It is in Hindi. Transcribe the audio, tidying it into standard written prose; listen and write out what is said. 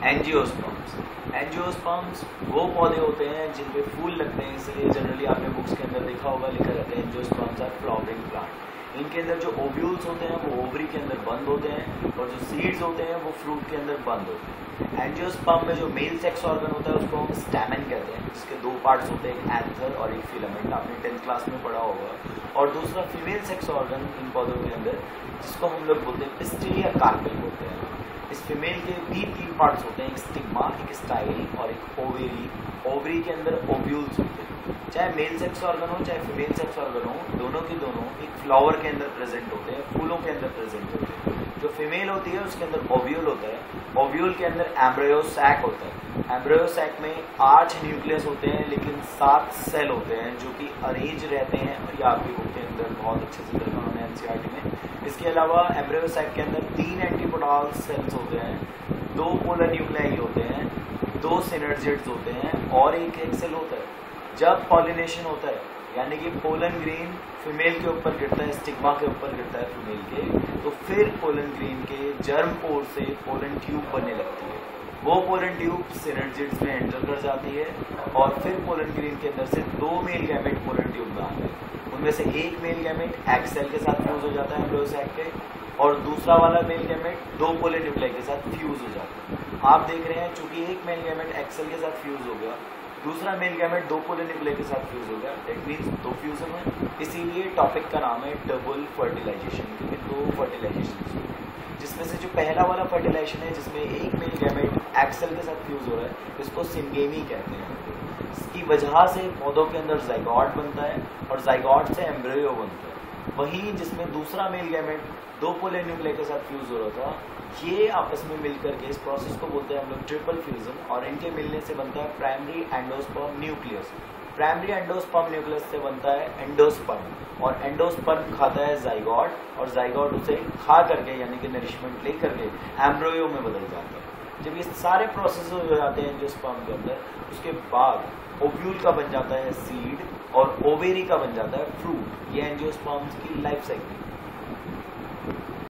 एंजियोस्पर्म्स। एंजियोस्पर्म्स वो पौधे होते हैं जिन पे फूल लगते हैं, इसलिए जनरली आपने बुक्स के अंदर देखा होगा लिखा रहता है एंजियोस्पर्म्स आर फ्लावरिंग प्लांट। इनके अंदर जो ओव्यूल्स होते हैं वो ओवरी के अंदर बंद होते हैं और जो सीड्स होते हैं वो फ्रूट के अंदर बंद होते हैं। एंजियोस्पर्म में जो मेल सेक्स ऑर्गन होता है उसको हम स्टैमेन कहते हैं, जिसके दो पार्ट्स होते हैं, एक एंथर और एक फिलामेंट, आपने 10th क्लास में पढ़ा होगा। और दूसरा फीमेल सेक्स ऑर्गन इन पौधों के अंदर, जिसको हम लोग बोलते हैं पिस्टिल या कार्पेल बोलते हैं। इस फीमेल के भी 3 पार्ट्स होते हैं, एक स्टिग्मा, एक स्टाइल और एक ओवेरी। ओवरी के अंदर ओव्यूल्स होते हैं। चाहे मेल सेक्स ऑर्गन हो चाहे फीमेल सेक्स ऑर्गन हो, दोनों के दोनों एक फ्लावर के अंदर प्रेजेंट होते हैं, फूलों के अंदर प्रेजेंट होते हैं। जो फीमेल होती है उसके अंदर ओव्यूल होता है, ओव्यूल के अंदर एम्ब्रियो सैक होता है। एम्ब्रियो सैक में 8 न्यूक्लियस होते हैं लेकिन 7 सेल होते हैं जो कि अरेंज रहते हैं, और ये आपकी बुक के अंदर बहुत अच्छे से देखा उन्होंने एनसीईआरटी में। इसके अलावा एम्ब्रियो सैक के अंदर 3 एंटीपोडाल सेल्स होते हैं, 2 पोलर न्यूक्लियाई होते हैं, 2 सिनर्जिड्स होते हैं और एक एक्सेल होता है। जब पॉलिनेशन होता है यानी कि पोलन ग्रेन फीमेल के ऊपर गिरता है, स्टिग्मा के ऊपर गिरता है फीमेल के, तो फिर पोलन ग्रेन के जर्म पोर से पोलन ट्यूब बनने लगती है। वो पोलन ट्यूब सिनर्जिड्स में एंटर कर जाती है और फिर पोलन ग्रेन के अंदर से 2 मेल गैमेट पोलन ट्यूब में आते हैं। उनमें से एक मेल गैमेट एग सेल के साथ फ्यूज हो जाता है एम्ब्रियो सैक के, और दूसरा वाला मेल गैमेट 2 पोलन न्यूक्लियाई के साथ फ्यूज हो जाता है। आप देख रहे हैं चूंकि एक मेल गैमेट एग सेल के साथ फ्यूज हो गया, दूसरा मेल गैमेट 2 पोलर न्यूक्लियाई के साथ फ्यूज हो गया, दैट मीन्स 2 फ्यूजन है। इसीलिए टॉपिक का नाम है डबल फर्टिलाइजेशन, क्योंकि 2 फर्टिलाइजेशन, जिसमें से जो पहला वाला फर्टिलाइजेशन है जिसमें एक मेल गैमेट एग सेल के साथ फ्यूज हो रहा है, इसको सिंगेमी कहते हैं। इसकी वजह से पौधों के अंदर जाइगोट बनता है और जाइगोट से एम्ब्रियो बनता है। वहीं जिसमें दूसरा मेल गैमेट 2 पोलर न्यूक्लियाई के साथ फ्यूज हो रहा था, ये आपस में मिलकर के इस प्रोसेस को बोलते हैं हम लोग ट्रिपल फ्यूजन, और इनके मिलने से बनता है primary endosperm nucleus. Primary endosperm nucleus से बनता है एंडोस्पर्म, और एंडोस्पर्म खाता है जाइगोट, और जाइगोट उसे खा करके यानी कि नरिशमेंट ले करके एम्ब्रियो में बदल जाता है। जब ये सारे प्रोसेस हो जाते हैं एंजियोस्पर्म के अंदर, उसके बाद ओव्यूल का बन जाता है सीड और ओवेरी का बन जाता है फ्रूट। ये एंजियोस्पर्म्स की लाइफ साइकिल।